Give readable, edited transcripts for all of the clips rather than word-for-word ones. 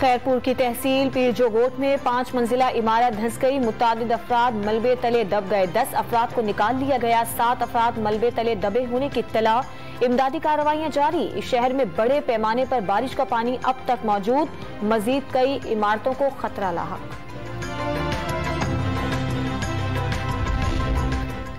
खैरपुर की तहसील पीरजोगोट में 5 मंजिला इमारत धंस गई। मुतादिद अफराद मलबे तले दब गए। 10 अफराद को निकाल लिया गया। 7 अफराद मलबे तले दबे होने की इत्तला। इमदादी कार्रवाइयां जारी। शहर में बड़े पैमाने पर बारिश का पानी अब तक मौजूद। मजीद कई इमारतों को खतरा लाहक।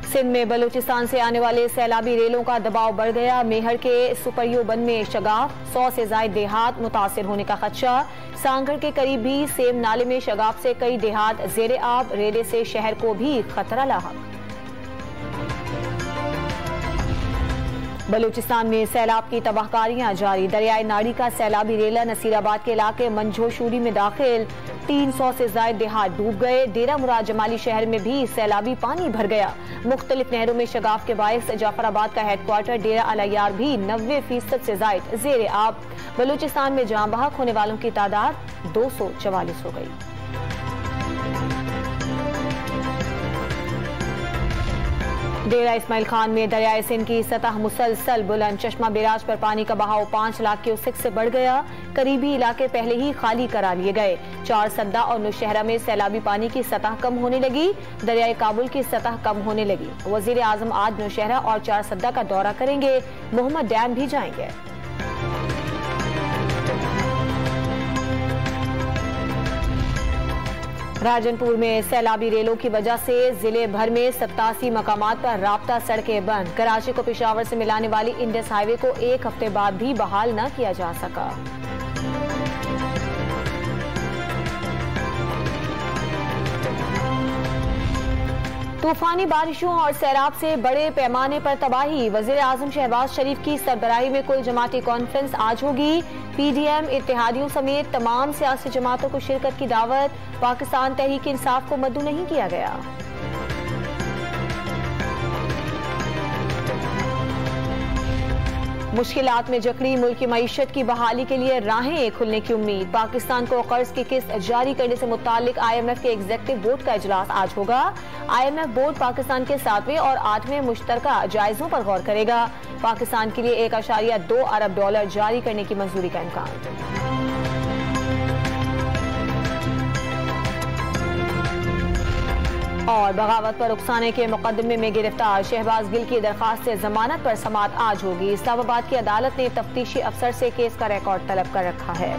सिंध में बलूचिस्तान से आने वाले सैलाबी रेलों का दबाव बढ़ गया। मेहर के सुपरियो बंद में शगाफ, 100 से ज्यादा देहात मुतासिर होने का खदशा। सांगड़ के करीब भी सेम नाले में शगाफ से कई देहात जेरे आब। रेले से शहर को भी खतरा लाहक। बलूचिस्तान में सैलाब की तबाहकारियां जारी। दरियाए नाड़ी का सैलाबी रेला नसीराबाद के इलाके मंझोशूरी में दाखिल। 300 से ज्यादा देहात डूब गए। डेरा मुराद जमाली शहर में भी सैलाबी पानी भर गया। मुख्तलिफ नहरों में शगाफ के बायस जाफराबाद का हेडक्वार्टर डेरा अलयार भी 90% से ज्यादा जेरे आब। बलूचिस्तान में जान बहक होने वालों की तादाद 244 हो गई। डेरा इस्माइल खान में दरियाए सिंध की सतह मुसलसल बुलंद। चश्मा बैराज पर पानी का बहाव 5 लाख क्यूसेक से बढ़ गया। करीबी इलाके पहले ही खाली करा लिए गए। 4 सद्दा और नौशहरा में सैलाबी पानी की सतह कम होने लगी। दरियाए काबुल की सतह कम होने लगी। वजीर आजम आज नौशहरा और 4 सद्दा का दौरा करेंगे। मोहम्मद डैम भी जाएंगे। राजनपुर में सैलाबी रेलों की वजह से जिले भर में 87 मकामात पर राब्ता सड़कें बंद। कराची को पेशावर से मिलाने वाली इंडस हाईवे को 1 हफ्ते बाद भी बहाल न किया जा सका। तूफानी बारिशों और सैलाब से बड़े पैमाने पर तबाही। वजीर आजम शहबाज शरीफ की सरबराही में कुल जमाती कॉन्फ्रेंस आज होगी। पीडीएम इत्तेहादियों समेत तमाम सियासी जमातों को शिरकत की दावत। पाकिस्तान तहरीक इंसाफ को मद्दू नहीं किया गया। मुश्किलात में जकड़ी मुल्क की मईशत की बहाली के लिए राहें खुलने की उम्मीद। पाकिस्तान को कर्ज की किस्त जारी करने से मुतालिक IMF के एग्जीक्यूटिव बोर्ड का इजलास आज होगा। IMF बोर्ड पाकिस्तान के 7वें और 8वें मुश्तरका जायजों पर गौर करेगा। पाकिस्तान के लिए $1.2 अरब जारी करने की मंजूरी का इम्कान। और बगावत पर उकसाने के मुकदमे में गिरफ्तार शहबाज गिल की दरखास्त से जमानत पर समाअत आज होगी। इस्लामाबाद की अदालत ने तफ्तीशी अफसर से केस का रिकॉर्ड तलब कर रखा है।